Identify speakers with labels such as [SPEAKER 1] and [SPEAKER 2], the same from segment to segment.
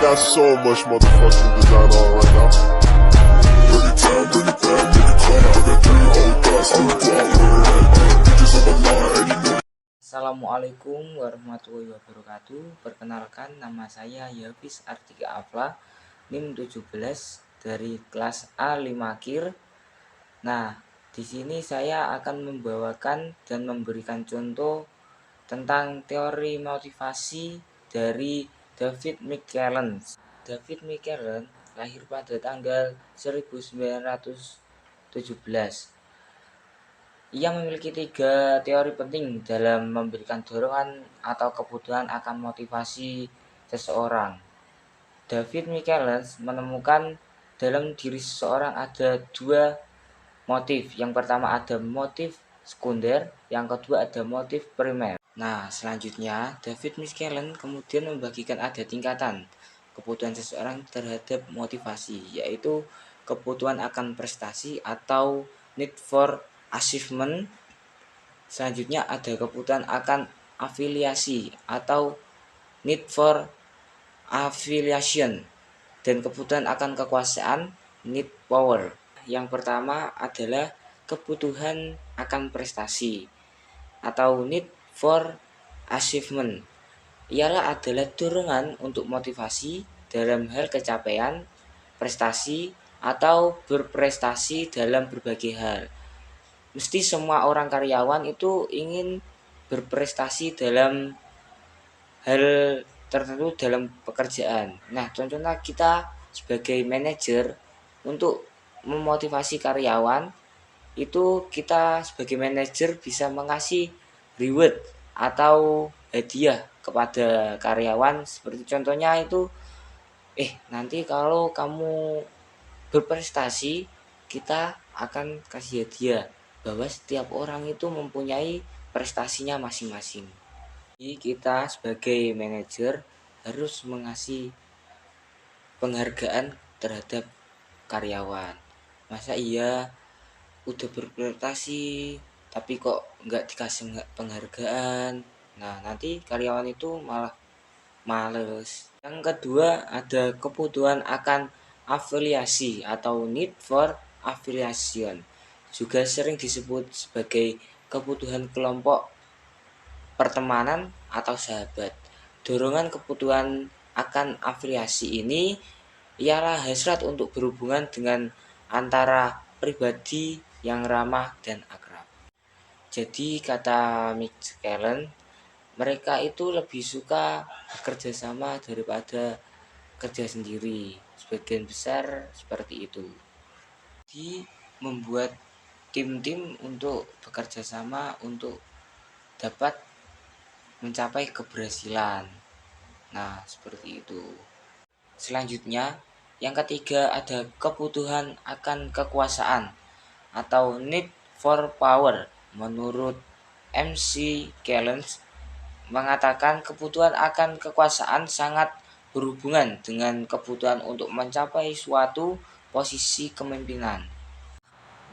[SPEAKER 1] got so much motherfucking design on right now. Bring it down, bring it back, make it clap. I got 3 old thoughts, I'm the guap with it. Bitches on my line, and you know.
[SPEAKER 2] Assalamualaikum warahmatullahi wabarakatuh. Perkenalkan, nama saya Yafis Artika Afla, NIM 17 dari kelas A5 KIR. Nah, di sini saya akan membawakan dan memberikan contoh tentang teori motivasi dari David McClelland. David McClelland lahir pada tanggal 1917. Ia memiliki 3 teori penting dalam memberikan dorongan atau kebutuhan akan motivasi seseorang. David McClelland menemukan dalam diri seseorang ada 2 motif. Yang pertama ada motif sekunder, yang kedua ada motif primer. Nah, selanjutnya David McClelland kemudian membagikan ada tingkatan kebutuhan seseorang terhadap motivasi, yaitu kebutuhan akan prestasi atau need for achievement. Selanjutnya ada kebutuhan akan afiliasi atau need for affiliation, dan kebutuhan akan kekuasaan need power. Yang pertama adalah kebutuhan akan prestasi atau need for achievement. Ialah adalah dorongan untuk motivasi dalam hal capaian, prestasi, atau berprestasi dalam berbagai hal. Mesti semua orang karyawan itu ingin berprestasi dalam hal tertentu dalam pekerjaan. Nah, contohnya kita sebagai manajer untuk memotivasi karyawan, itu kita sebagai manajer bisa mengasih reward atau hadiah kepada karyawan. Seperti contohnya itu, nanti kalau kamu berprestasi, kita akan kasih hadiah, bahwa setiap orang itu mempunyai prestasinya masing-masing. Jadi kita sebagai manajer harus mengasih penghargaan terhadap karyawan. Masa iya udah berprestasi tapi kok nggak dikasih penghargaan? Nah, nanti karyawan itu malah males. Yang kedua ada kebutuhan akan afiliasi atau need for affiliation, juga sering disebut sebagai kebutuhan kelompok, pertemanan, atau sahabat. Dorongan kebutuhan akan afiliasi ini ialah hasrat untuk berhubungan dengan antara pribadi yang ramah dan akrab. Jadi kata McClelland, mereka itu lebih suka bekerja sama daripada kerja sendiri. Sebagian besar seperti itu. Jadi membuat tim-tim untuk bekerja sama untuk dapat mencapai keberhasilan. Nah, seperti itu. Selanjutnya, yang ketiga ada kebutuhan akan kekuasaan atau need for power. Menurut McClelland mengatakan kebutuhan akan kekuasaan sangat berhubungan dengan kebutuhan untuk mencapai suatu posisi kepemimpinan.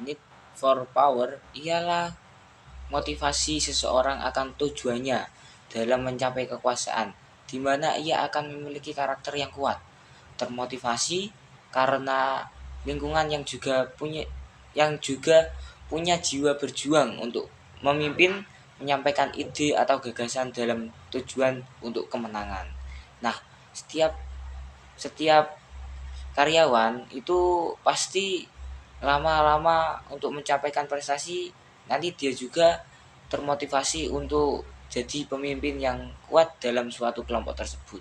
[SPEAKER 2] Need for power ialah motivasi seseorang akan tujuannya dalam mencapai kekuasaan, di mana ia akan memiliki karakter yang kuat, termotivasi karena lingkungan yang juga punya jiwa berjuang untuk memimpin, menyampaikan ide atau gagasan dalam tujuan untuk kemenangan. Nah, setiap karyawan itu pasti lama-lama untuk mencapaikan prestasi, nanti dia juga termotivasi untuk jadi pemimpin yang kuat dalam suatu kelompok tersebut.